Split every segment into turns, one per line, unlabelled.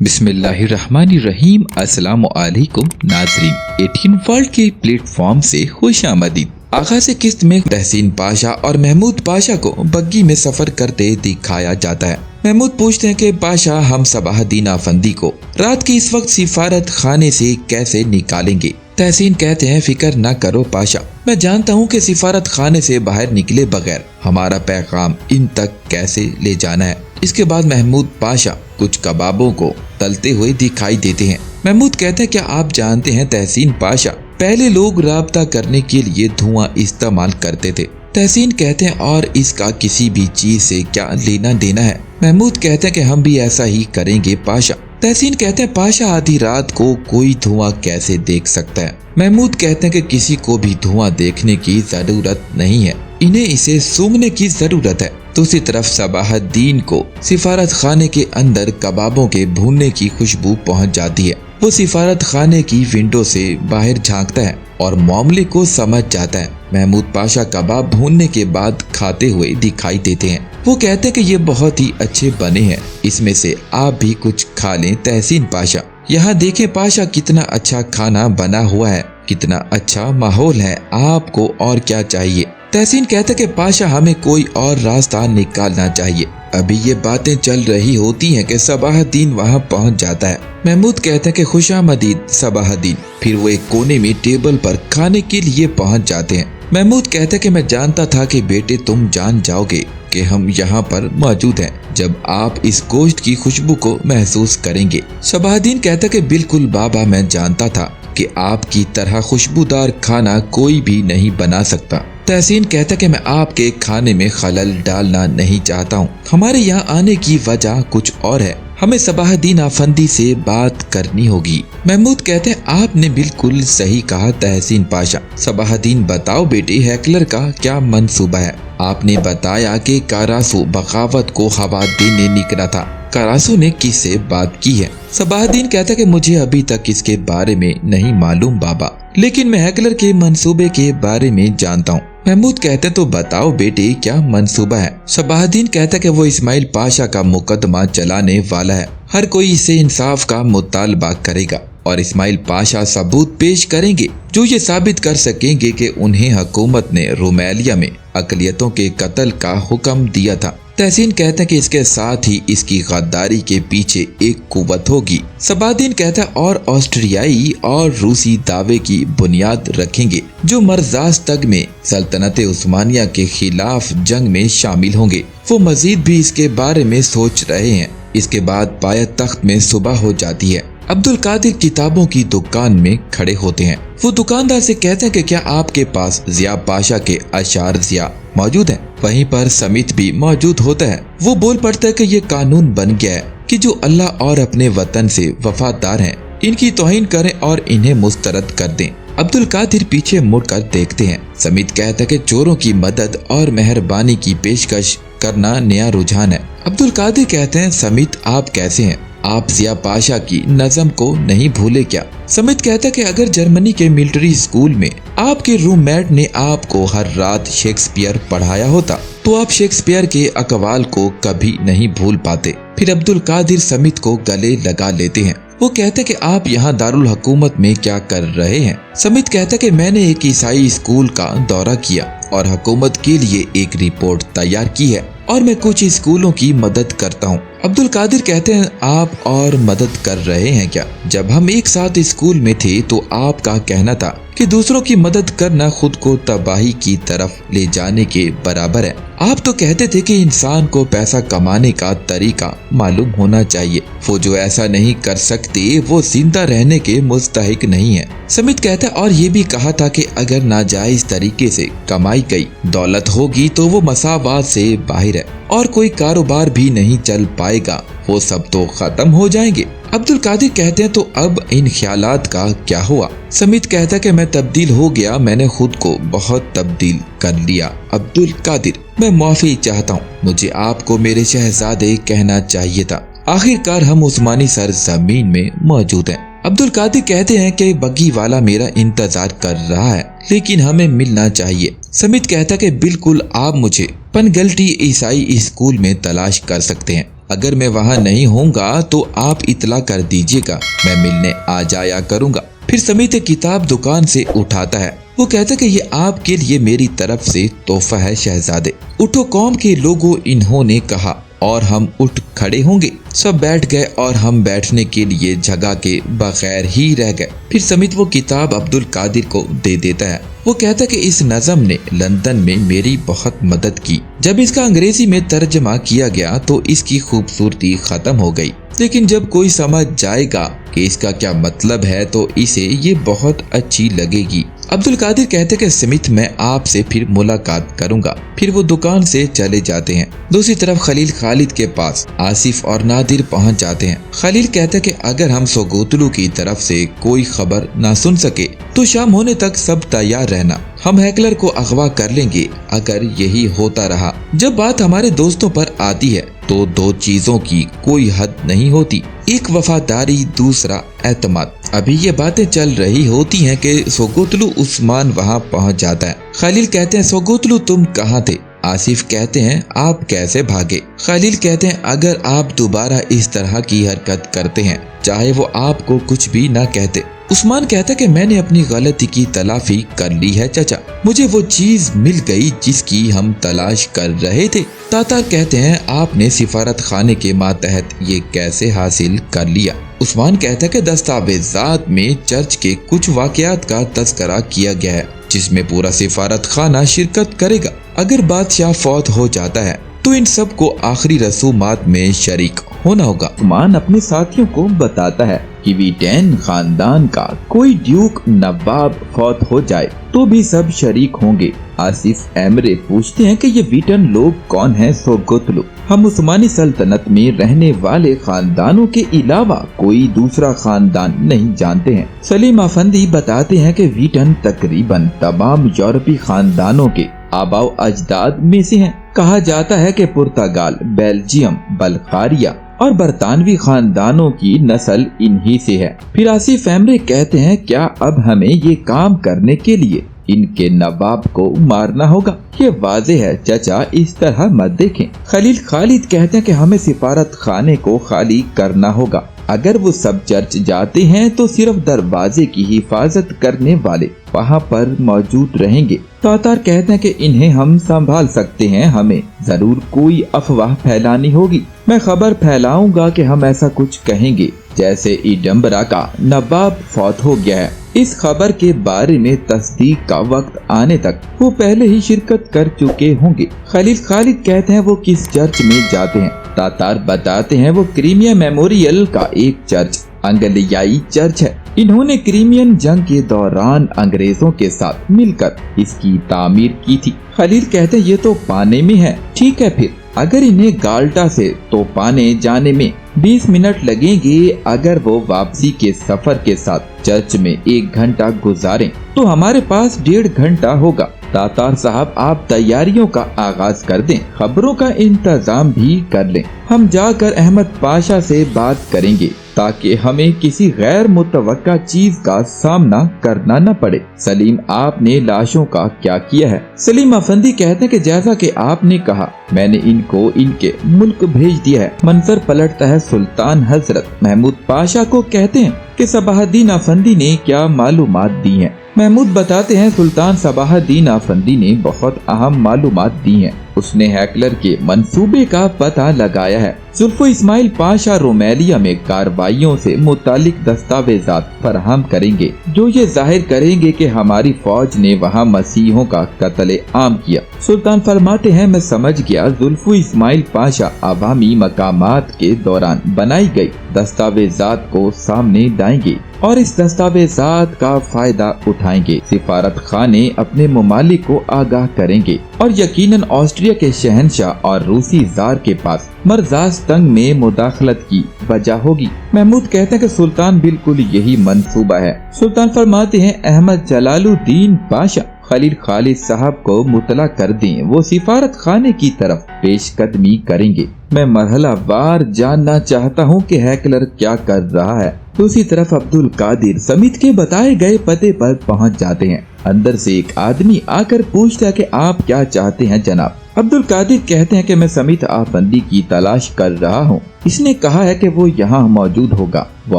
بسم اللہ الرحمن الرحیم۔ السلام علیکم ناظرین، 18 ورلڈ کے پلیٹ فارم سے خوش آمدید۔ آغاز قسط میں تحسین پاشا اور محمود پاشا کو بگی میں سفر کرتے دکھایا جاتا ہے۔ محمود پوچھتے ہیں کہ پاشا ہم صباح الدین افندی کو رات کے اس وقت سفارت خانے سے کیسے نکالیں گے؟ تحسین کہتے ہیں فکر نہ کرو پاشا، میں جانتا ہوں کہ سفارت خانے سے باہر نکلے بغیر ہمارا پیغام ان تک کیسے لے جانا ہے۔ اس کے بعد محمود پاشا کچھ کبابوں کو تلتے ہوئے دکھائی دیتے ہیں۔ محمود کہتے ہیں کیا آپ جانتے ہیں تحسین پاشا، پہلے لوگ رابطہ کرنے کے لیے دھواں استعمال کرتے تھے۔ تحسین کہتے ہیں اور اس کا کسی بھی چیز سے کیا لینا دینا ہے؟ محمود کہتے ہیں کہ ہم بھی ایسا ہی کریں گے پاشا۔ تحسین کہتے ہیں پاشا آدھی رات کو کوئی دھواں کیسے دیکھ سکتا ہے؟ محمود کہتے ہیں کہ کسی کو بھی دھواں دیکھنے کی ضرورت نہیں ہے، انہیں اسے سونگھنے کی ضرورت ہے۔ دوسری طرف صباح الدین کو سفارت خانے کے اندر کبابوں کے بھوننے کی خوشبو پہنچ جاتی ہے۔ وہ سفارت خانے کی ونڈو سے باہر جھانکتا ہے اور معاملے کو سمجھ جاتا ہے۔ محمود پاشا کباب بھوننے کے بعد کھاتے ہوئے دکھائی دیتے ہیں۔ وہ کہتے ہیں کہ یہ بہت ہی اچھے بنے ہیں، اس میں سے آپ بھی کچھ کھا لیں تحسین پاشا۔ یہاں دیکھیں پاشا کتنا اچھا کھانا بنا ہوا ہے، کتنا اچھا ماحول ہے، آپ کو اور کیا چاہیے؟ تحسین کہتا ہے کہ پاشا ہمیں کوئی اور راستہ نکالنا چاہیے۔ ابھی یہ باتیں چل رہی ہوتی ہیں کہ صباح الدین وہاں پہنچ جاتا ہے۔ محمود کہتا ہے کہ خوش آمدید صباح الدین۔ پھر وہ ایک کونے میں ٹیبل پر کھانے کے لیے پہنچ جاتے ہیں۔ محمود کہتا ہے کہ میں جانتا تھا کہ بیٹے تم جان جاؤ گے کہ ہم یہاں پر موجود ہیں جب آپ اس گوشت کی خوشبو کو محسوس کریں گے۔ صباح الدین کہتا ہے کہ بالکل بابا، میں جانتا تھا کہ آپ کی طرح خوشبودار کھانا کوئی بھی نہیں بنا سکتا۔ تحسین کہتا ہے کہ میں آپ کے کھانے میں خلل ڈالنا نہیں چاہتا ہوں، ہمارے یہاں آنے کی وجہ کچھ اور ہے، ہمیں صباح الدین افندی سے بات کرنی ہوگی۔ محمود کہتے ہیں آپ نے بالکل صحیح کہا تحسین پاشا۔ صباح الدین بتاؤ بیٹے، ہیکلر کا کیا منصوبہ ہے؟ آپ نے بتایا کہ کاراسو بغاوت کو ہوا دینے نکلا تھا، کاراسو نے کس سے بات کی ہے؟ صباح الدین کہتا ہے کہ مجھے ابھی تک اس کے بارے میں نہیں معلوم بابا، لیکن میں ہیکلر کے منصوبے کے بارے میں جانتا ہوں۔ محمود کہتے ہیں تو بتاؤ بیٹے کیا منصوبہ ہے؟ صباح الدین کہتا ہے کہ وہ اسماعیل پاشا کا مقدمہ چلانے والا ہے، ہر کوئی اسے انصاف کا مطالبہ کرے گا اور اسماعیل پاشا ثبوت پیش کریں گے جو یہ ثابت کر سکیں گے کہ انہیں حکومت نے رومیلیا میں اقلیتوں کے قتل کا حکم دیا تھا۔ تحسین کہتا ہے کہ اس کے ساتھ ہی اس کی غداری کے پیچھے ایک قوت ہوگی۔ صباح الدین کہتا ہے اور آسٹریائی اور روسی دعوے کی بنیاد رکھیں گے جو مرزاستگ میں سلطنت عثمانیہ کے خلاف جنگ میں شامل ہوں گے۔ وہ مزید بھی اس کے بارے میں سوچ رہے ہیں۔ اس کے بعد پایہ تخت میں صبح ہو جاتی ہے۔ عبدالقادر کتابوں کی دکان میں کھڑے ہوتے ہیں۔ وہ دکاندار سے کہتے ہیں کہ کیا آپ کے پاس ضیاء پاشا کے اشعار ضیاء موجود ہیں؟ وہیں پر سمیت بھی موجود ہوتا ہے۔ وہ بول پڑتا ہے کہ یہ قانون بن گیا ہے کہ جو اللہ اور اپنے وطن سے وفادار ہیں ان کی توہین کریں اور انہیں مسترد کر دیں۔ عبدالقادر پیچھے مڑ کر دیکھتے ہیں۔ سمیت کہتا ہے کہ چوروں کی مدد اور مہربانی کی پیشکش کرنا نیا رجحان ہے۔ عبدالقادر کہتے ہیں سمیت آپ کیسے ہیں؟ آپ ضیاء پاشا کی نظم کو نہیں بھولے کیا؟ سمیت کہتا ہے کہ اگر جرمنی کے ملٹری اسکول میں آپ کے روم میٹ نے آپ کو ہر رات شیکسپیئر پڑھایا ہوتا تو آپ شیکسپیئر کے اقوال کو کبھی نہیں بھول پاتے۔ پھر عبدالقادر سمیت کو گلے لگا لیتے ہیں۔ وہ کہتے ہیں کہ آپ یہاں دارالحکومت میں کیا کر رہے ہیں؟ سمیت کہتا ہے کہ میں نے ایک عیسائی اسکول کا دورہ کیا اور حکومت کے لیے ایک رپورٹ تیار کی ہے اور میں کچھ اسکولوں کی مدد کرتا ہوں۔ عبدالقادر کہتے ہیں آپ اور مدد کر رہے ہیں کیا؟ جب ہم ایک ساتھ اسکول میں تھے تو آپ کا کہنا تھا کہ دوسروں کی مدد کرنا خود کو تباہی کی طرف لے جانے کے برابر ہے۔ آپ تو کہتے تھے کہ انسان کو پیسہ کمانے کا طریقہ معلوم ہونا چاہیے، وہ جو ایسا نہیں کر سکتے وہ زندہ رہنے کے مستحق نہیں ہے۔ سمیت کہتا ہے اور یہ بھی کہا تھا کہ اگر ناجائز طریقے سے کمائی گئی دولت ہوگی تو وہ مساوات سے باہر ہے اور کوئی کاروبار بھی نہیں چل پائے گا، وہ سب تو ختم ہو جائیں گے۔ عبدالقادر کہتے ہیں تو اب ان خیالات کا کیا ہوا؟ سمیت کہتا ہے کہ میں تبدیل ہو گیا، میں نے خود کو بہت تبدیل کر لیا۔ عبدالقادر میں معافی چاہتا ہوں، مجھے آپ کو میرے شہزادے کہنا چاہیے تھا، آخر کار ہم عثمانی سرزمین میں موجود ہیں۔ عبدالقادر کہتے ہیں کہ بگی والا میرا انتظار کر رہا ہے لیکن ہمیں ملنا چاہیے۔ سمیت کہتا ہے کہ بالکل، آپ مجھے پنگلٹی عیسائی اسکول میں تلاش کر سکتے ہیں۔ अगर मैं वहाँ नहीं होऊंगा तो आप इतला कर दीजिएगा, मैं मिलने आ जाया करूँगा। फिर समित किताब दुकान से उठाता है। वो कहता है कि ये आपके लिए मेरी तरफ से तोहफा है शहजादे। उठो कौम के लोगों, इन्होंने कहा, और हम उठ खड़े होंगे। सब बैठ गए और हम बैठने के लिए जगह के बगैर ही रह गए। फिर समित वो किताब अब्दुल कादिर को दे देता है। वो कहता है कि इस नज़म ने लंदन में मेरी बहुत मदद की। जब इसका अंग्रेजी में तर्जमा किया गया तो इसकी खूबसूरती खत्म हो गई, लेकिन जब कोई समझ जाएगा कि इसका क्या मतलब है तो इसे ये बहुत अच्छी लगेगी। अब्दुल कादिर कहते कि स्मिथ, मैं आपसे फिर मुलाकात करूंगा। फिर वो दुकान से चले जाते हैं। दूसरी तरफ खलील खालिद के पास आसिफ और नादिर पहुंच जाते हैं। खलील कहते कि अगर हम सोगोतलू की तरफ से कोई खबर ना सुन सके तो शाम होने तक सब तैयार रहना, हम हैकलर को अगवा कर लेंगे। अगर यही होता रहा, जब बात हमारे दोस्तों पर आती है तो दो चीजों की कोई हद नहीं होती, एक वफादारी, दूसरा एतमाद। अभी ये बातें चल रही होती हैं कि सोगोतलू उस्मान वहाँ पहुँच जाता है। खलील कहते हैं, सोगोतलू तुम कहाँ थे? आसिफ कहते हैं, आप कैसे भागे? खलील कहते हैं, अगर आप दोबारा इस तरह की हरकत करते हैं, चाहे वो आपको कुछ भी ना कहते। उस्मान कहता कि मैंने अपनी गलती की तलाफी कर ली है चाचा, मुझे वो चीज मिल गई जिसकी हम तलाश कर रहे थे। तातार कहते हैं, आपने सिफारत खाने के मातहत ये कैसे हासिल कर लिया? उस्मान कहता है कि दस्तावेजात में चर्च के कुछ वाकयात का तस्करा किया गया है जिसमें पूरा सिफारत खाना शिरकत करेगा। अगर बादशाह फौत हो जाता है तो इन सब को आखिरी रसूमात में शरीक होना होगा। उस्मान अपने साथियों को बताता है कि वीटेन खानदान का कोई ड्यूक नवाब फौत हो जाए तो भी सब शरीक होंगे। आसिफ एमरे पूछते हैं कि ये वीटन लोग कौन हैं? सोगोतलू, हम उस्मानी सल्तनत में रहने वाले खानदानों के अलावा कोई दूसरा खानदान नहीं जानते हैं। सलीम अफंदी बताते हैं कि वीटन तकरीबन तमाम यूरोपीय खानदानों के आबाओ अजदाद में से हैं। कहा जाता है कि पुर्तगाल, बेल्जियम, बल्गारिया और बरतानवी खानदानों की नस्ल इन्हीं से है। फिर आसिफ एमरे कहते हैं, क्या अब हमें ये काम करने के लिए इनके नवाब को मारना होगा? ये वाज़ेह है चाचा, इस तरह मत देखें। खलील खालिद कहते हैं कि हमें सिफारत खाने को खाली करना होगा। अगर वो सब चर्च जाते हैं तो सिर्फ दरवाजे की हिफाजत करने वाले वहाँ पर मौजूद रहेंगे। तातार कहते हैं कि इन्हें हम संभाल सकते हैं, हमें जरूर कोई अफवाह फैलानी होगी। मैं खबर फैलाऊंगा कि हम ऐसा कुछ कहेंगे जैसे इडम्बरा का नवाब फौत हो गया है। इस खबर के बारे में तस्दीक का वक्त आने तक वो पहले ही शिरकत कर चुके होंगे। खलील खालिद कहते हैं, वो किस चर्च में जाते हैं? तातार बताते हैं, वो क्रीमिया मेमोरियल का एक चर्च अंग्लियाई चर्च है। इन्होंने क्रीमियन जंग के दौरान अंग्रेजों के साथ मिलकर इसकी तामीर की थी। खलील कहते हैं, ये तो पाने में है। ठीक है, फिर अगर इन्हें गाल्टा से तो पाने जाने में 20 मिनट लगेंगे, अगर वो वापसी के सफर के साथ चर्च में 1 घंटा गुजारें तो हमारे पास 1.5 घंटा होगा। तातार साहब, आप तैयारियों का आगाज कर दें, खबरों का इंतजाम भी कर लें। हम जाकर अहमद पाशा से बात करेंगे ताकि हमें किसी गैर मुतवक्का चीज का सामना करना न पड़े। सलीम, आपने लाशों का क्या किया है? सलीम अफंदी कहते हैं कि जैसा कि आपने कहा, मैंने इनको इनके मुल्क भेज दिया है। मंजर पलटता है सुल्तान हजरत महमूद पाशा को। कहते हैं कि सबाहुद्दीन अफंदी ने क्या मालूमात दी हैं? महमूद बताते हैं, सुल्तान सबाहुद्दीन अफंदी ने बहुत अहम मालूमात दी हैं। उसने हैकलर के मंसूबे का पता लगाया है। जुल्फो इस्माइल पाशा रोमेलिया में कार्रवाइयों से मुतालिक दस्तावेजात फराहम करेंगे जो ये जाहिर करेंगे कि हमारी फौज ने वहाँ मसीहों का कत्ल आम किया। सुल्तान फरमाते हैं, मैं समझ गया, जुल्फो इस्माइल पाशा अवामी मकामात के दौरान बनाई गई दस्तावेजात को सामने लाएंगे और इस दस्तावेजात का फायदा उठाएंगे। सिफारत खाने अपने ममालिक को आगाह करेंगे और यकीनन ऑस्ट्रिया के शहंशाह और रूसी जार के पास मरजास्तंग में मुदाखलत की वजह होगी। महमूद कहते हैं कि सुल्तान, बिल्कुल यही मंसूबा है। सुल्तान फरमाते हैं, अहमद जलालुद्दीन पाशा खलील खालिद साहब को मुतला कर दें, वो सिफारत खाने की तरफ पेशकदमी करेंगे। मैं मरहला वार जानना चाहता हूँ कि हैकलर क्या कर रहा है। दूसरी तरफ अब्दुल कादिर समित के बताए गए पते पर पहुँच जाते हैं। अंदर से एक आदमी आकर पूछता है कि आप क्या चाहते हैं जनाब? अब्दुल कादिर कहते हैं कि मैं समीत आफंदी की तलाश कर रहा हूँ, इसने कहा है कि वो यहाँ मौजूद होगा। वो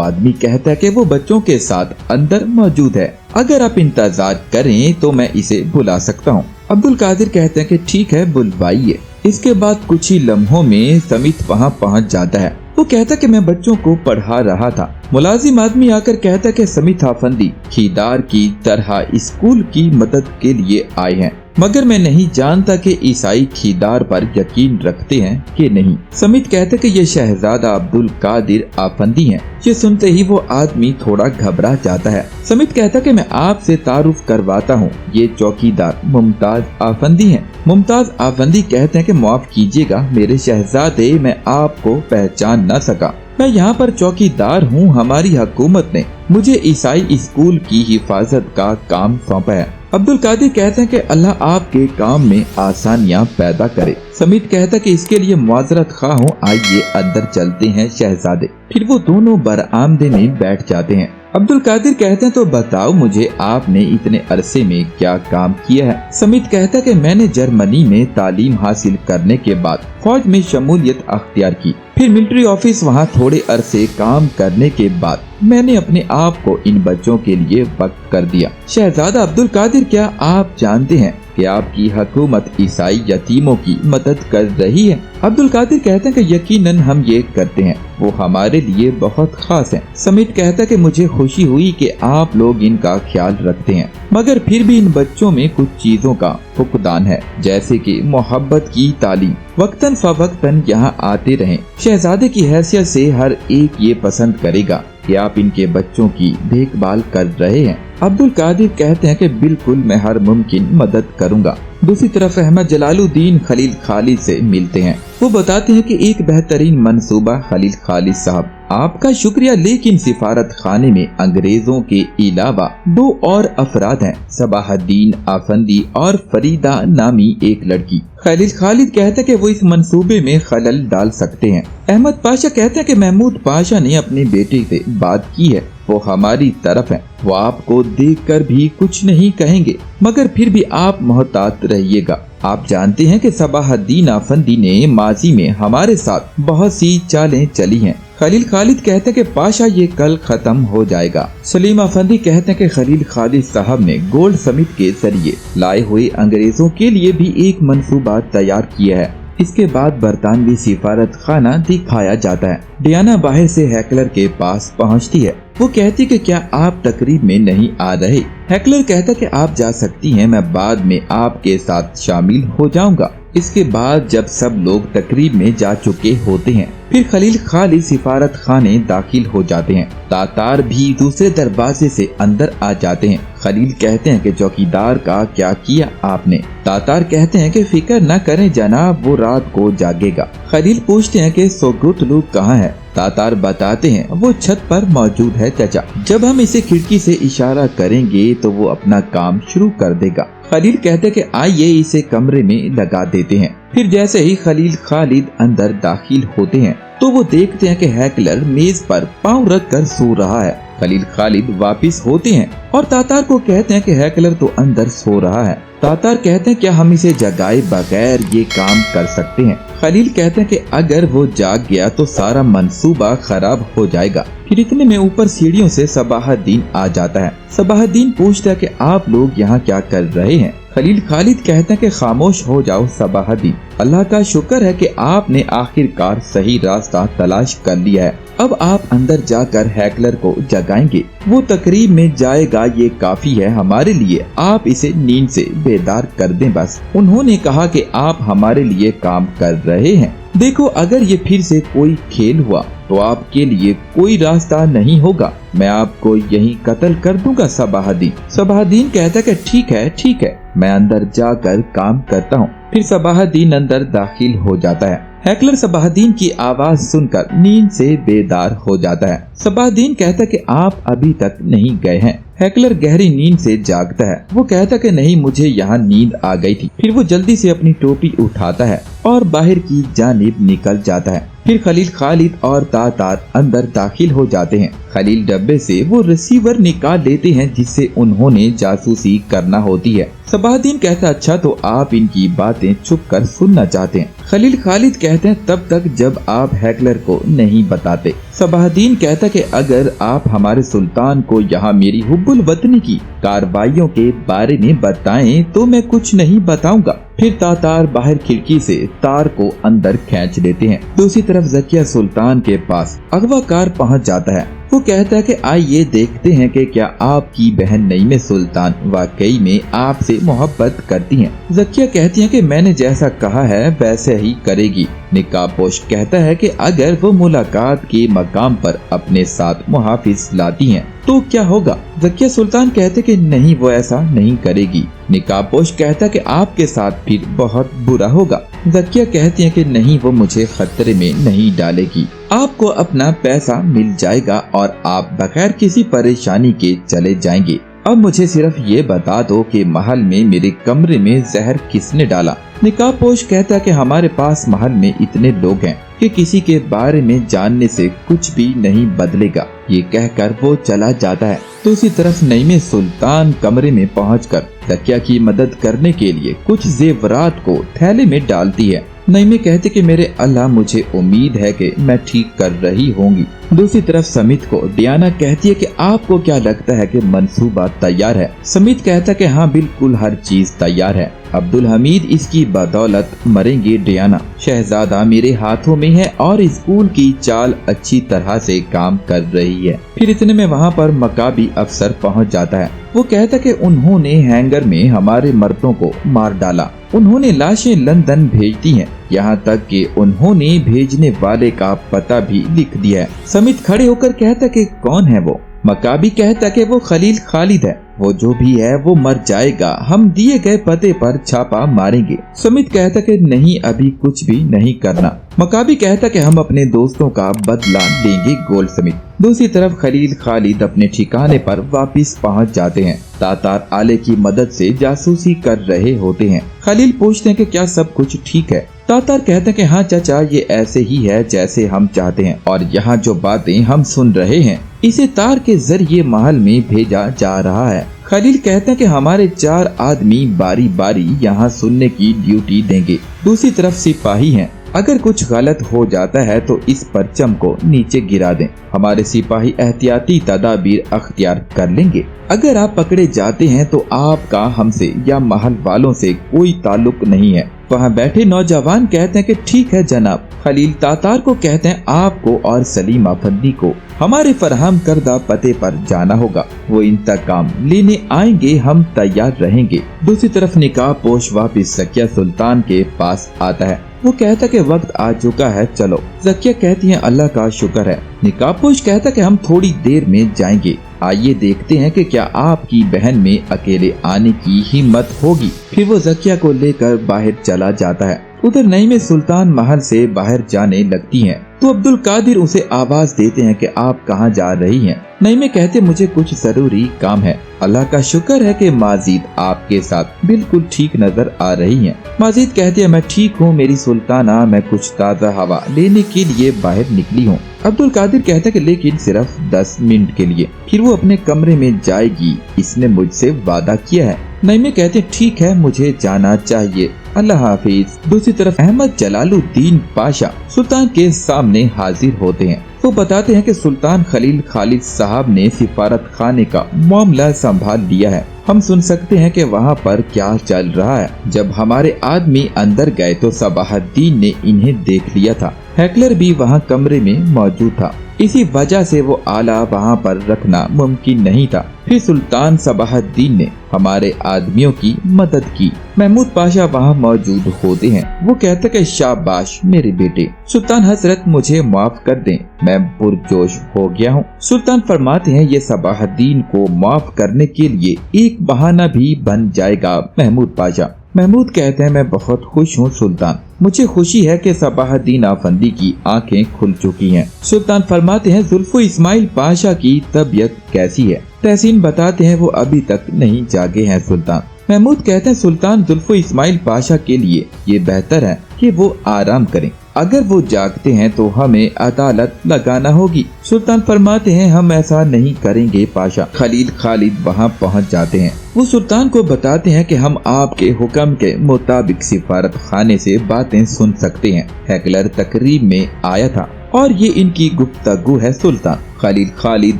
आदमी कहता है कि वो बच्चों के साथ अंदर मौजूद है, अगर आप इंतजार करें तो मैं इसे बुला सकता हूँ। अब्दुल कादिर कहते हैं कि ठीक है, बुलवाइए। इसके बाद कुछ ही लम्हों में समीत वहाँ पहुँच जाता है। वो कहता कि मैं बच्चों को पढ़ा रहा था। मुलाजिम आदमी आकर कहता कि समीत आफंदी खीदार की तरह स्कूल की मदद के लिए आए हैं, मगर मैं नहीं जानता कि ईसाई खीदार पर यकीन रखते हैं कि नहीं। समीत कहता कि ये शहजादा अब्दुल कादिर आफंदी हैं। ये सुनते ही वो आदमी थोड़ा घबरा जाता है। समीत कहता कि मैं आपसे तारुफ करवाता हूँ, ये चौकीदार मुमताज आफंदी हैं। मुमताज आफंदी कहते हैं कि माफ कीजिएगा मेरे शहजादे, मैं आपको पहचान न सका। मैं यहाँ पर चौकीदार हूँ। हमारी हुकूमत ने मुझे ईसाई स्कूल की हिफाजत का काम सौंपा है। अब्दुल कादिर कहते हैं कि अल्लाह आपके काम में आसानियाँ पैदा करे। समीत कहता कि इसके लिए मुआजरत खा हूँ, आइए अंदर चलते हैं शहजादे। फिर वो दोनों बरामदे में बैठ जाते हैं। अब्दुल कादिर कहते हैं तो बताओ मुझे आपने इतने अरसे में क्या काम किया है। समीत कहता है कि मैंने जर्मनी में तालीम हासिल करने के बाद फौज में शमूलियत अख्तियार की, फिर मिलिट्री ऑफिस, वहाँ थोड़े अरसे काम करने के बाद मैंने अपने आप को इन बच्चों के लिए वक्त कर दिया। शहजादा अब्दुल कादिर, क्या आप जानते हैं कि आपकी हुकूमत ईसाई यतीमों की मदद कर रही है? अब्दुल कादिर कहते हैं कि यकीनन हम ये करते हैं, वो हमारे लिए बहुत खास हैं। समीत कहता है कि मुझे खुशी हुई कि आप लोग इनका ख्याल रखते हैं, मगर फिर भी इन बच्चों में कुछ चीजों का फुकदान है, जैसे कि मोहब्बत की तालीम। वक्तन फवक्तन यहाँ आते रहें। शहजादे की हैसियत से हर एक ये पसंद करेगा कि आप इनके बच्चों की देखभाल कर रहे हैं। अब्दुल कादिर कहते हैं कि बिल्कुल मैं हर मुमकिन मदद करूंगा। दूसरी तरफ अहमद जलालुद्दीन खलील खालिद से मिलते हैं। वो बताते हैं कि एक बेहतरीन मंसूबा खलील खालिद साहब, आपका शुक्रिया, लेकिन सिफारत खाने में अंग्रेजों के अलावा 2 और अफराद हैं, सबाहुद्दीन आफंदी और फरीदा नामी एक लड़की। खलील खालिद कहते हैं कि वो इस मंसूबे में खलल डाल सकते हैं। अहमद पाशा कहते हैं कि महमूद पाशा ने अपने बेटे से बात की है, वो हमारी तरफ है, वो आपको देखकर भी कुछ नहीं कहेंगे, मगर फिर भी आप मोहतात रहिएगा। आप जानते हैं कि सबाहुद्दीन आफंदी ने माजी में हमारे साथ बहुत सी चालें चली हैं। खलील खालिद कहते हैं कि पाशा ये कल खत्म हो जाएगा। सलीम आफंदी कहते हैं कि खलील खालिद साहब ने गोल्ड समिट के जरिए लाए हुए अंग्रेजों के लिए भी एक मंसूबा तैयार किया है। इसके बाद बरतानवी सिफारत खाना दिखाया जाता है। डियाना बाहर से हैकलर के पास पहुंचती है। वो कहती कि क्या आप तकरीब में नहीं आ रहे? हैकलर कहता कि आप जा सकती हैं, मैं बाद में आपके साथ शामिल हो जाऊंगा। इसके बाद जब सब लोग तकरीब में जा चुके होते हैं, फिर खलील खालिद सिफारत खाने दाखिल हो जाते हैं। तातार भी दूसरे दरवाजे से अंदर आ जाते हैं। खलील कहते हैं कि चौकीदार का क्या किया आपने? तातार कहते हैं कि फिक्र न करें जनाब, वो रात को जागेगा। खलील पूछते हैं कि सोगुतलू कहाँ है? तातार बताते हैं वो छत पर मौजूद है चाचा, जब हम इसे खिड़की से इशारा करेंगे तो वो अपना काम शुरू कर देगा। खलील कहते कि आइए इसे कमरे में लगा देते हैं। फिर जैसे ही खलील खालिद अंदर दाखिल होते हैं तो वो देखते हैं कि हैकलर मेज पर पांव रख कर सो रहा है। खलील खालिद वापस होते हैं और तातार को कहते हैं कि हैकलर तो अंदर सो रहा है। तातार कहते हैं क्या हम इसे जगाए बगैर ये काम कर सकते हैं? खलील कहते हैं कि अगर वो जाग गया तो सारा मंसूबा खराब हो जाएगा। फिर इतने में ऊपर सीढ़ियों से सबाहुद्दीन आ जाता है। सबाहुद्दीन पूछता है कि आप लोग यहाँ क्या कर रहे हैं? खलील खालिद कहते हैं कि खामोश हो जाओ सबाहुद्दीन, अल्लाह का शुक्र है कि आपने आखिरकार सही रास्ता तलाश कर लिया है। अब आप अंदर जाकर हैकलर को जगाएंगे, वो तकरीब में जाएगा, ये काफी है हमारे लिए, आप इसे नींद से बेदार कर दें बस। उन्होंने कहा कि आप हमारे लिए काम कर रहे हैं, देखो अगर ये फिर से कोई खेल हुआ तो आपके लिए कोई रास्ता नहीं होगा, मैं आपको यहीं कत्ल कर दूंगा सबाहुद्दीन। सबाहुद्दीन कहता है कि ठीक है, मैं अंदर जाकर काम करता हूँ। फिर सबाहुद्दीन अंदर दाखिल हो जाता है। हैकलर सबाहुद्दीन की आवाज सुनकर नींद से बेदार हो जाता है। सबाहुद्दीन कहता कि आप अभी तक नहीं गए हैं। हैकलर गहरी नींद से जागता है। वो कहता कि नहीं, मुझे यहाँ नींद आ गई थी। फिर वो जल्दी से अपनी टोपी उठाता है और बाहर की जानिब निकल जाता है। फिर खलील खालिद और तातार अंदर दाखिल हो जाते हैं। खलील डब्बे से वो रिसीवर निकाल लेते हैं जिससे उन्होंने जासूसी करना होती है। सबाहुद्दीन कहता है अच्छा तो आप इनकी बातें छुप कर सुनना चाहते हैं। खलील खालिद कहते हैं तब तक जब आप हैकलर को नहीं बताते। सबाहुद्दीन कहता कि अगर आप हमारे सुल्तान को यहाँ मेरी हुब्बुल वतनी की कार्रवाइयों के बारे में बताएं तो मैं कुछ नहीं बताऊंगा। फिर तातार बाहर खिड़की से तार को अंदर खींच लेते हैं। दूसरी तरफ ज़किया सुल्तान के पास अगवाकार पहुंच जाता है। वो कहता है कि आइए देखते हैं कि क्या आपकी बहन नईमे सुल्तान वाकई में आपसे मोहब्बत करती हैं। ज़किया कहती है कि मैंने जैसा कहा है वैसे ही करेगी। निकाबपोश कहता है कि अगर वो मुलाकात के मकाम पर अपने साथ मुहाफिज लाती हैं तो क्या होगा। ज़किया सुल्तान कहते कि नहीं वो ऐसा नहीं करेगी। निकाबपोश कहता कि आपके साथ फिर बहुत बुरा होगा। ज़किया कहती है कि नहीं वो मुझे खतरे में नहीं डालेगी। आपको अपना पैसा मिल जाएगा और आप बगैर किसी परेशानी के चले जाएंगे। अब मुझे सिर्फ ये बता दो कि महल में मेरे कमरे में जहर किसने डाला। निकाबपोश कहता है कि हमारे पास महल में इतने लोग हैं कि किसी के बारे में जानने से कुछ भी नहीं बदलेगा। ये कहकर वो चला जाता है। दूसरी तरफ नईमे सुल्तान कमरे में पहुंचकर ज़किया की मदद करने के लिए कुछ जेवरात को थैले में डालती है। नईमे कहते कि मेरे अल्लाह मुझे उम्मीद है कि मैं ठीक कर रही होंगी। दूसरी तरफ समित को डियाना कहती है कि आपको क्या लगता है कि मंसूबा तैयार है। समित कहता कि हाँ बिल्कुल हर चीज तैयार है। अब्दुल हमीद इसकी बदौलत मरेंगे डियाना। शहजादा मेरे हाथों में है और स्कूल की चाल अच्छी तरह से काम कर रही है। फिर इतने में वहाँ पर मकाबी अफसर पहुँच जाता है। वो कहता कि उन्होंने हैंगर में हमारे मर्दों को मार डाला। उन्होंने लाशें लंदन भेज दी हैं। यहाँ तक कि उन्होंने भेजने वाले का पता भी लिख दिया है। समित खड़े होकर कहता कि कौन है वो। मकाबी कहता कि वो खलील खालिद है। वो जो भी है वो मर जाएगा। हम दिए गए पते पर छापा मारेंगे। समित कहता कि नहीं अभी कुछ भी नहीं करना। मकाबी कहता कि हम अपने दोस्तों का बदला लेंगे गोल्ड समित। दूसरी तरफ खलील खालिद अपने ठिकाने पर वापस पहुंच जाते हैं। तातार आले की मदद से जासूसी कर रहे होते हैं। खलील पूछते हैं कि क्या सब कुछ ठीक है। तातार कहते हैं कि हाँ चाचा ये ऐसे ही है जैसे हम चाहते हैं और यहाँ जो बातें हम सुन रहे हैं इसे तार के जरिए महल में भेजा जा रहा है। खलील कहते हैं कि हमारे 4 आदमी बारी बारी यहाँ सुनने की ड्यूटी देंगे। दूसरी तरफ सिपाही हैं। अगर कुछ गलत हो जाता है तो इस परचम को नीचे गिरा दें। हमारे सिपाही एहतियाती तदाबीर अख्तियार कर लेंगे। अगर आप पकड़े जाते हैं तो आपका हमसे या महल वालों से कोई ताल्लुक नहीं है। वहाँ बैठे नौजवान कहते हैं कि ठीक है जनाब। खलील तातार को कहते हैं आपको और सलीम अफंदी को हमारे फरहम करदा पते पर जाना होगा। वो इंतकाम लेने आएंगे। हम तैयार रहेंगे। दूसरी तरफ निकाबपोश वापिस ज़किया सुल्तान के पास आता है। वो कहता कि वक्त आ चुका है चलो। ज़किया कहती है अल्लाह का शुक्र है। निकाबपोश कहता कि हम थोड़ी देर में जाएंगे। आइए देखते हैं कि क्या आपकी बहन में अकेले आने की हिम्मत होगी। फिर वो ज़किया को लेकर बाहर चला जाता है। उधर नईमे सुल्तान महल से बाहर जाने लगती हैं तो अब्दुल कादिर उसे आवाज देते हैं कि आप कहाँ जा रही हैं। नईमे कहते मुझे कुछ जरूरी काम है। अल्लाह का शुक्र है कि माजिद आपके साथ बिल्कुल ठीक नजर आ रही हैं। माजिद कहते हैं मैं ठीक हूँ मेरी सुल्ताना, मैं कुछ ताज़ा हवा लेने के लिए बाहर निकली हूँ। अब्दुल कादिर कहता है कि लेकिन सिर्फ 10 मिनट के लिए। फिर वो अपने कमरे में जाएगी। इसने मुझसे वादा किया है। नईमे कहते हैं ठीक है मुझे जाना चाहिए, अल्लाह हाफिज। दूसरी तरफ अहमद जलालुद्दीन पाशा सुल्तान के सामने हाजिर होते हैं। तो बताते हैं कि सुल्तान खलील खालिद साहब ने सिफारत खाने का मामला संभाल लिया है। हम सुन सकते हैं कि वहाँ पर क्या चल रहा है। जब हमारे आदमी अंदर गए तो सबाहुद्दीन ने इन्हें देख लिया था। हैकलर भी वहाँ कमरे में मौजूद था। इसी वजह से वो आला वहाँ पर रखना मुमकिन नहीं था। फिर सुल्तान सबाहुद्दीन ने हमारे आदमियों की मदद की। महमूद पाशा वहाँ मौजूद होते हैं। वो कहते कि शाबाश मेरे बेटे। सुल्तान हजरत मुझे माफ कर दें, मैं पुरजोश हो गया हूँ। सुल्तान फरमाते हैं ये सबाहुद्दीन को माफ करने के लिए एक बहाना भी बन जाएगा। महमूद पाशा महमूद कहते हैं मैं बहुत खुश हूँ सुल्तान, मुझे खुशी है कि सबाहुद्दीन अफंदी की आंखें खुल चुकी हैं। सुल्तान फरमाते हैं जुल्फो इस्माइल पाशा की तबीयत कैसी है। तहसीन बताते हैं वो अभी तक नहीं जागे हैं सुल्तान। महमूद कहते हैं सुल्तान जुल्फो इस्माइल पाशा के लिए ये बेहतर है कि वो आराम करें। अगर वो जागते हैं तो हमें अदालत लगाना होगी। सुल्तान फरमाते हैं हम ऐसा नहीं करेंगे पाशा। खलील खालिद वहाँ पहुँच जाते हैं। वो सुल्तान को बताते हैं कि हम आपके हुक्म के मुताबिक सिफारत खाने से बातें सुन सकते हैं। हेकलर तकरीब में आया था और ये इनकी गुफ्तगू है। सुल्तान खलील खालिद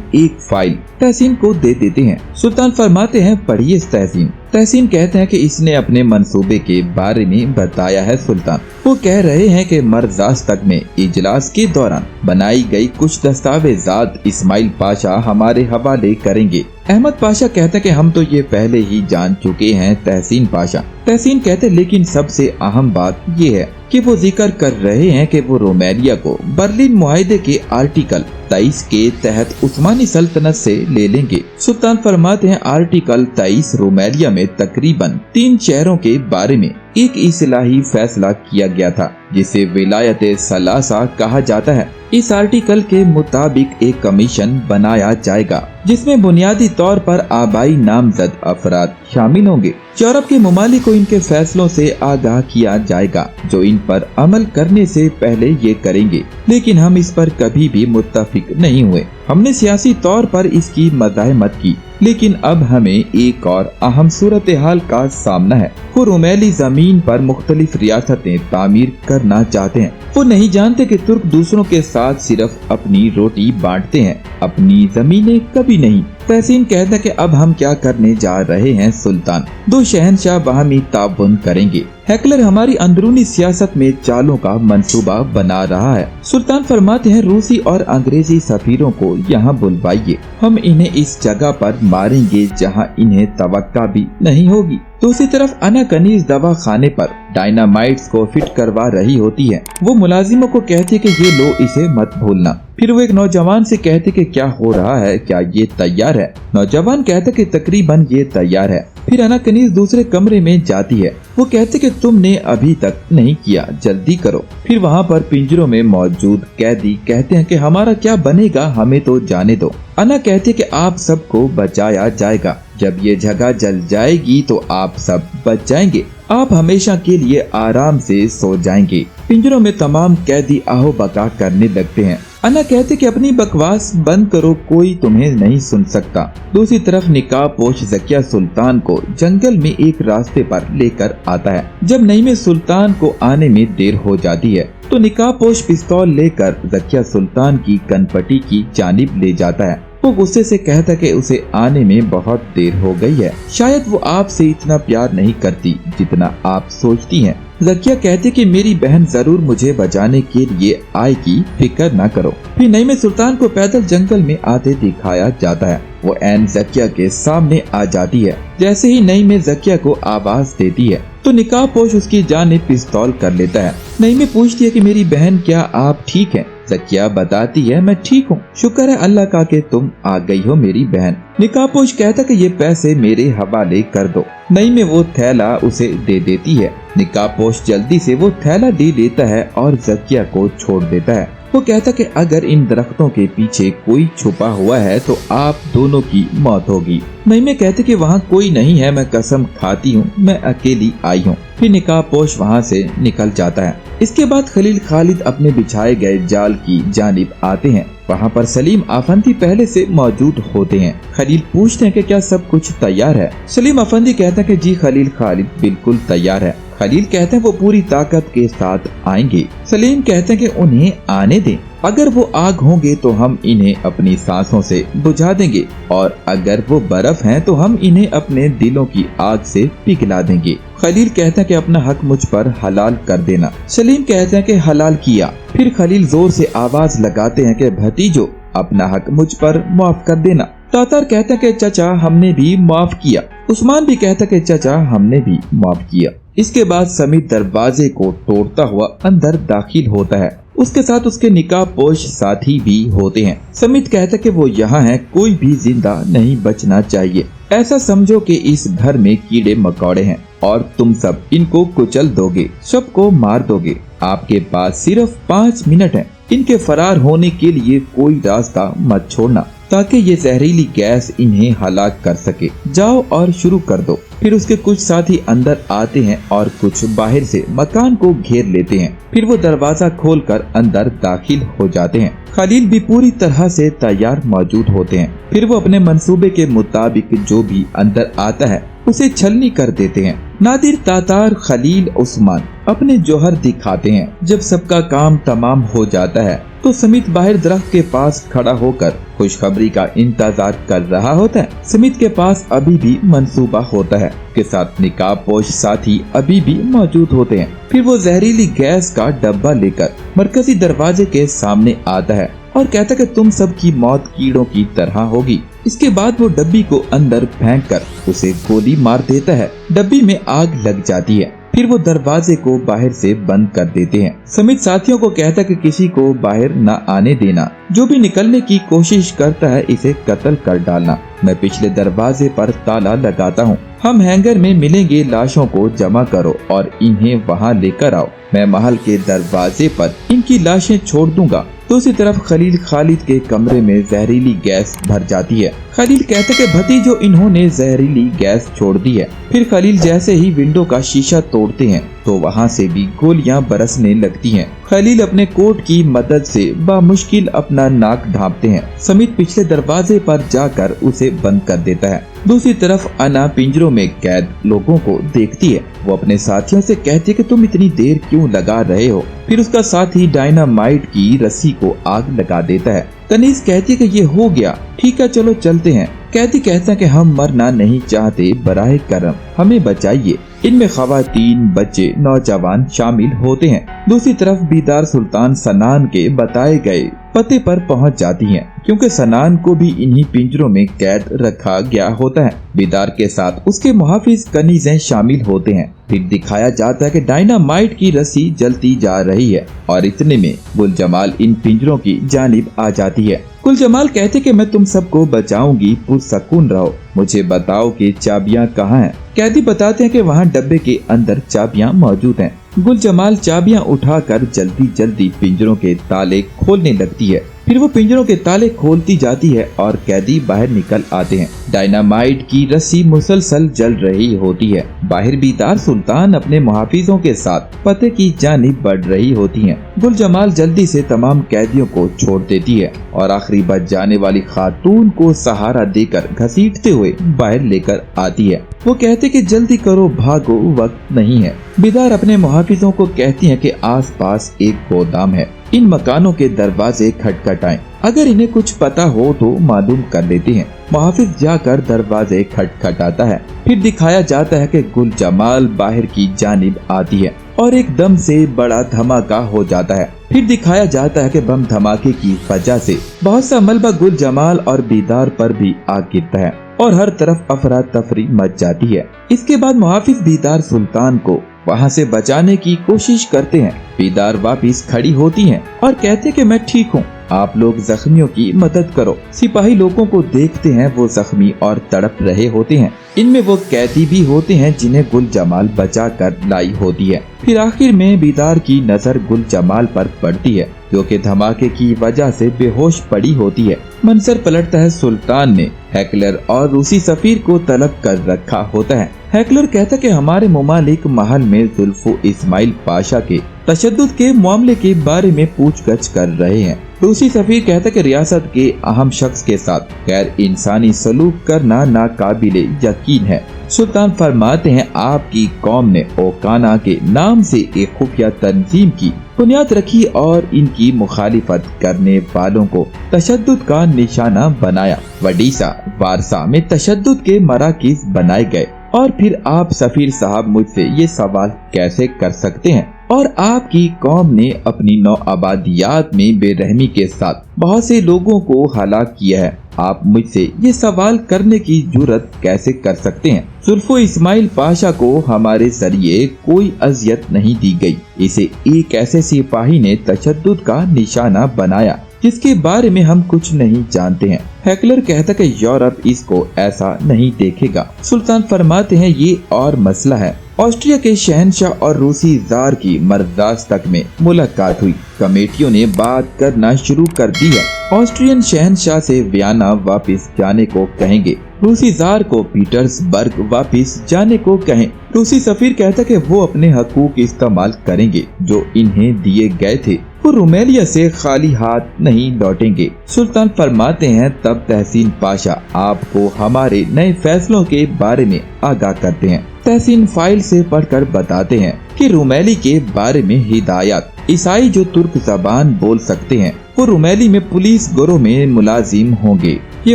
एक फाइल तहसीन को दे देते हैं। सुल्तान फरमाते हैं पढ़िए तहसीन। तहसीन कहते हैं कि इसने अपने मंसूबे के बारे में बताया है। सुल्तान वो कह रहे हैं कि मर्जास्तक में इजलास के दौरान बनाई गई कुछ दस्तावेजात इस्माइल पाशा हमारे हवाले करेंगे। अहमद पाशा कहते हैं कि हम तो ये पहले ही जान चुके हैं तहसीन पाशा। तहसीन कहते लेकिन सबसे अहम बात ये है कि वो जिक्र कर रहे हैं कि वो रोमेलिया को बर्लिन मुआहदे के आर्टिकल 23 के तहत उस्मानी सल्तनत से ले लेंगे। सुल्तान फरमाते हैं आर्टिकल 23 रोमेलिया में तकरीबन 3 शहरों के बारे में एक इस्लाही फैसला किया गया था जिसे विलायत सलासा कहा जाता है। इस आर्टिकल के मुताबिक एक कमीशन बनाया जाएगा जिसमें बुनियादी तौर पर आबाई नामजद अफराद शामिल होंगे। यूरोप के ममालिक को इनके फैसलों से आगाह किया जाएगा जो इन पर अमल करने से पहले ये करेंगे, लेकिन हम इस पर कभी भी मुत्तफिक नहीं हुए। हमने सियासी तौर पर इसकी मज़ाहमत की, लेकिन अब हमें एक और अहम सूरत हाल का सामना है। वो रोमेली जमीन पर मुख्तलिफ रियासतें तामीर करना चाहते हैं। वो नहीं जानते कि तुर्क दूसरों के साथ सिर्फ अपनी रोटी बांटते हैं, अपनी जमीनें कभी नहीं। तहसीन कहता है कि अब हम क्या करने जा रहे हैं सुल्तान। 2 शहंशाह बाहमी ताउन करेंगे। हेकलर हमारी अंदरूनी सियासत में चालों का मंसूबा बना रहा है। सुल्तान फरमाते हैं रूसी और अंग्रेजी सफीरों को यहाँ बुलवाइए। हम इन्हें इस जगह पर मारेंगे जहाँ इन्हें तवक्का भी नहीं होगी। दूसरी तरफ अना कनीज दवा खाने पर डायनामाइट्स को फिट करवा रही होती है। वो मुलाजिमों को कहती है कि ये लो, इसे मत भूलना। फिर वो एक नौजवान से कहते कि क्या हो रहा है, क्या ये तैयार है? नौजवान कहता कि तकरीबन ये तैयार है। फिर अना कनीज दूसरे कमरे में जाती है। वो कहते कि तुमने अभी तक नहीं किया, जल्दी करो। फिर वहाँ पर पिंजरों में मौजूद कैदी कहते हैं कि हमारा क्या बनेगा, हमें तो जाने दो। अना कहती है कि आप सबको बचाया जाएगा। जब ये जगह जल जाएगी तो आप सब बच जाएंगे। आप हमेशा के लिए आराम से सो जाएंगे। पिंजरों में तमाम कैदी आहो बका करने लगते हैं। अना कहते कि अपनी बकवास बंद करो, कोई तुम्हें नहीं सुन सकता। दूसरी तरफ निकाब पोश ज़किया सुल्तान को जंगल में एक रास्ते पर लेकर आता है। जब नईमे सुल्तान को आने में देर हो जाती है तो निकाब पोश पिस्तौल लेकर ज़किया सुल्तान की कनपटी की जानिब ले जाता है। वो गुस्से से कहता कि उसे आने में बहुत देर हो गई है। शायद वो आपसे इतना प्यार नहीं करती जितना आप सोचती हैं। ज़किया कहते कि मेरी बहन जरूर मुझे बचाने के लिए आएगी, फिक्र न करो। फिर नईमे सुल्तान को पैदल जंगल में आते दिखाया जाता है। वो ऐन ज़किया के सामने आ जाती है। जैसे ही नईमे ज़किया को आवाज देती है तो निकाब पोश उसकी जानिब पिस्तौल कर लेता है। नईमे पूछती है कि मेरी बहन, क्या आप ठीक हैं? ज़किया बताती है मैं ठीक हूँ, शुक्र है अल्लाह का कि तुम आ गई हो मेरी बहन। निकाबपोश कहता कि ये पैसे मेरे हवाले कर दो। नईमे वो थैला उसे दे देती है। निकाबपोश जल्दी से वो थैला ले लेता है और ज़किया को छोड़ देता है। वो कहता कि अगर इन दरख्तों के पीछे कोई छुपा हुआ है तो आप दोनों की मौत होगी। नईमे कहते कि वहाँ कोई नहीं है, मैं कसम खाती हूँ, मैं अकेली आई हूँ। फिर निकाबपोश वहाँ से निकल जाता है। इसके बाद खलील खालिद अपने बिछाए गए जाल की जानिब आते हैं। वहाँ पर सलीम अफंदी पहले से मौजूद होते हैं। खलील पूछते हैं कि क्या सब कुछ तैयार है? सलीम अफंदी कहता है कि जी खलील खालिद बिल्कुल तैयार है। खलील कहते हैं वो पूरी ताकत के साथ आएंगे। सलीम कहते हैं कि उन्हें आने दें, अगर वो आग होंगे तो हम इन्हें अपनी सांसों से बुझा देंगे और अगर वो बर्फ हैं तो हम इन्हें अपने दिलों की आग से पिघला देंगे। खलील कहते हैं कि अपना हक मुझ पर हलाल कर देना। सलीम कहते हैं कि हलाल किया। फिर खलील जोर से आवाज लगाते हैं कि भतीजो, अपना हक मुझ पर माफ कर देना। तातार कहते हैं कि चाचा हमने भी माफ किया। उस्मान भी कहता है कि चाचा हमने भी माफ किया। इसके बाद समीत दरवाजे को तोड़ता हुआ अंदर दाखिल होता है। उसके साथ उसके निकाबपोश साथी भी होते हैं। समीत कहता है कि वो यहाँ है, कोई भी जिंदा नहीं बचना चाहिए। ऐसा समझो कि इस घर में कीड़े मकोड़े हैं और तुम सब इनको कुचल दोगे, सबको मार दोगे। आपके पास सिर्फ 5 मिनट हैं। इनके फरार होने के लिए कोई रास्ता मत छोड़ना ताकि ये जहरीली गैस इन्हें हलाक कर सके। जाओ और शुरू कर दो। फिर उसके कुछ साथी अंदर आते हैं और कुछ बाहर से मकान को घेर लेते हैं। फिर वो दरवाजा खोलकर अंदर दाखिल हो जाते हैं। खलील भी पूरी तरह से तैयार मौजूद होते हैं। फिर वो अपने मंसूबे के मुताबिक जो भी अंदर आता है उसे छलनी कर देते हैं। नादिर, तातार, खलील, उस्मान अपने जौहर दिखाते हैं। जब सबका काम तमाम हो जाता है तो समित बाहर दरख्त के पास खड़ा होकर खुशखबरी का इंतजार कर रहा होता है। समित के पास अभी भी मंसूबा होता है, के साथ निकाब पोश साथी अभी भी मौजूद होते हैं। फिर वो जहरीली गैस का डब्बा लेकर मरकजी दरवाजे के सामने आता है और कहता है कि तुम सब की मौत कीड़ों की तरह होगी। इसके बाद वो डब्बी को अंदर फेंक कर उसे गोली मार देता है। डब्बी में आग लग जाती है। फिर वो दरवाजे को बाहर से बंद कर देते हैं। समित साथियों को कहता है कि किसी को बाहर न आने देना, जो भी निकलने की कोशिश करता है इसे कत्ल कर डालना। मैं पिछले दरवाजे पर ताला लगाता हूँ। हम हैंगर में मिलेंगे, लाशों को जमा करो और इन्हें वहाँ लेकर आओ। मैं महल के दरवाजे पर इनकी लाशें छोड़ दूंगा। दूसरी तरफ खलील खालिद के कमरे में जहरीली गैस भर जाती है। खलील कहते कि भतीजो, इन्होंने जहरीली गैस छोड़ दी है। फिर खलील जैसे ही विंडो का शीशा तोड़ते हैं तो वहाँ से भी गोलियां बरसने लगती हैं। खलील अपने कोट की मदद से बामुश्किल अपना नाक ढांपते हैं। समित पिछले दरवाजे पर जाकर उसे बंद कर देता है। दूसरी तरफ अना पिंजरों में कैद लोगों को देखती है। वो अपने साथियों से कहती है कि तुम इतनी देर क्यों लगा रहे हो। फिर उसका साथी डायनामाइट की रस्सी को आग लगा देता है। तनीस कहती है कि ये हो गया, ठीक है चलो चलते हैं। कैदी कहता है कि हम मरना नहीं चाहते, बराए करम हमें बचाइए। इनमें खवातीन, बच्चे, नौजवान शामिल होते हैं। दूसरी तरफ बीदार सुल्तान सनान के बताए गए पते पर पहुंच जाती हैं, क्योंकि सनान को भी इन्हीं पिंजरों में कैद रखा गया होता है। बीदार के साथ उसके मुहाफिज कनीज़ें शामिल होते हैं। फिर दिखाया जाता है कि डायनामाइट की रस्सी जलती जा रही है और इतने में गुल जमाल इन पिंजरों की जानिब आ जाती है। गुल जमाल कहते कि मैं तुम सबको बचाऊंगी, पुरसकून रहो। मुझे बताओ कि चाबियां कहाँ हैं। कैदी बताते हैं कि वहाँ डब्बे के अंदर चाबियां मौजूद हैं। गुल जमाल चाबियां उठाकर जल्दी जल्दी पिंजरों के ताले खोलने लगती है। फिर वो पिंजरों के ताले खोलती जाती है और कैदी बाहर निकल आते हैं। डायनामाइट की रस्सी मुसलसल जल रही होती है। बाहर बीदार सुल्तान अपने मुहाफिजों के साथ पते की जानिब बढ़ रही होती हैं। गुल जमाल जल्दी से तमाम कैदियों को छोड़ देती है और आखिरी बच जाने वाली खातून को सहारा देकर घसीटते हुए बाहर लेकर आती है। वो कहते कि जल्दी करो, भागो, वक्त नहीं है। बीदार अपने मुहाफिजों को कहती हैं कि आसपास एक गोदाम है, इन मकानों के दरवाजे खटखटाएं। अगर इन्हें कुछ पता हो तो मालूम कर लेते हैं। मुहाफिज जाकर दरवाजे खटखटाता है। फिर दिखाया जाता है कि गुल जमाल बाहर की जानिब आती है और एकदम से बड़ा धमाका हो जाता है। फिर दिखाया जाता है कि बम धमाके की वजह से बहुत सा मलबा गुल जमाल और बीदार पर भी आ गिरता है और हर तरफ अफरा तफरी मच जाती है। इसके बाद मुहाफिज बीदार सुल्तान को वहाँ से बचाने की कोशिश करते हैं। बीदार वापिस खड़ी होती हैं और कहते कि मैं ठीक हूँ, आप लोग जख्मियों की मदद करो। सिपाही लोगों को देखते हैं, वो जख्मी और तड़प रहे होते हैं। इनमें वो कैदी भी होते हैं जिन्हें गुल जमाल बचा कर लाई होती है। फिर आखिर में बीदार की नजर गुल जमाल पर पड़ती है, जो कि धमाके की वजह से बेहोश पड़ी होती है। मंजर पलटता है, सुल्तान ने हैकलर और रूसी सफीर को तलब कर रखा होता है। हैकलर कहता कि हमारे मुमालिक महल में जुल्फो इस्माइल पाशा के तशद्दुद के मामले के बारे में पूछगछ कर रहे हैं। रूसी सफीर कहता कि रियासत के अहम शख्स के साथ गैर इंसानी सलूक करना नाकाबिले यकीन है। सुल्तान फरमाते हैं, आपकी कौम ने ओकाना के नाम से एक खुफिया तंजीम की बुनियाद रखी और इनकी मुखालिफत करने वालों को तशद्दुद का निशाना बनाया। वडीसा, वारसा में तशद्दुद के मराकिज बनाए गए। और फिर आप सफीर साहब मुझसे ये सवाल कैसे कर सकते हैं? और आपकी कौम ने अपनी नौ आबादियात में बेरहमी के साथ बहुत से लोगों को हलाक किया है। आप मुझसे ये सवाल करने की जुर्रत कैसे कर सकते हैं? जुल्फो इस्माइल पाशा को हमारे जरिए कोई अजियत नहीं दी गई। इसे एक ऐसे सिपाही ने तशद्दुद का निशाना बनाया जिसके बारे में हम कुछ नहीं जानते हैं। हैकलर कहता कि यूरोप इसको ऐसा नहीं देखेगा। सुल्तान फरमाते हैं, ये और मसला है। ऑस्ट्रिया के शहनशाह और रूसी जार की मर्दास्तक में मुलाकात हुई। कमेटियों ने बात करना शुरू कर दी है। ऑस्ट्रियन शहनशाह से वियना वापस जाने को कहेंगे। रूसी जार को पीटर्सबर्ग वापस जाने को कहें। रूसी सफीर कहता कि वो अपने हकूक इस्तेमाल करेंगे जो इन्हें दिए गए थे, वो रोमेलिया से खाली हाथ नहीं लौटेंगे। सुल्तान फरमाते हैं तब तहसीन पाशा आपको हमारे नए फैसलों के बारे में आगाह करते हैं। तहसीन फाइल से पढ़कर बताते हैं कि रूमेली के बारे में हिदायत। ईसाई जो तुर्क ज़बान बोल सकते हैं वो रूमेली में पुलिस गिरोह में मुलाजिम होंगे। ये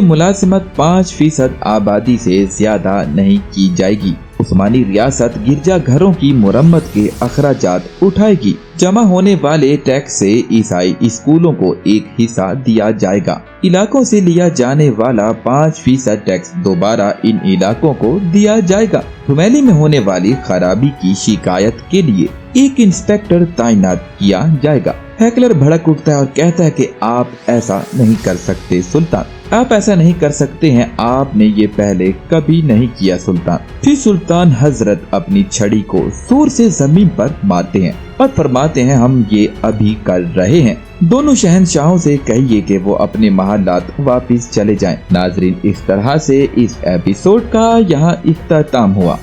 मुलाजिमत 5% आबादी से ज्यादा नहीं की जाएगी। उस्मानी रियासत गिरजा घरों की मुरम्मत के अखराजात उठाएगी। जमा होने वाले टैक्स से ईसाई स्कूलों को एक हिस्सा दिया जाएगा। इलाकों से लिया जाने वाला 5% टैक्स दोबारा इन इलाकों को दिया जाएगा। रूमेली में होने वाली खराबी की शिकायत के लिए एक इंस्पेक्टर तैनात किया जाएगा। हैकलर भड़क उठता है और कहता है कि आप ऐसा नहीं कर सकते सुल्तान, आप ऐसा नहीं कर सकते हैं, आपने ये पहले कभी नहीं किया सुल्तान। फिर सुल्तान हजरत अपनी छड़ी को जोर से जमीन पर मारते हैं और फरमाते हैं हम ये अभी कर रहे हैं। दोनों शहंशाहों से कहिए कि वो अपने महलात वापस चले जाएं। नाजरीन, इस तरह से इस एपिसोड का यहाँ इख्तिताम हुआ।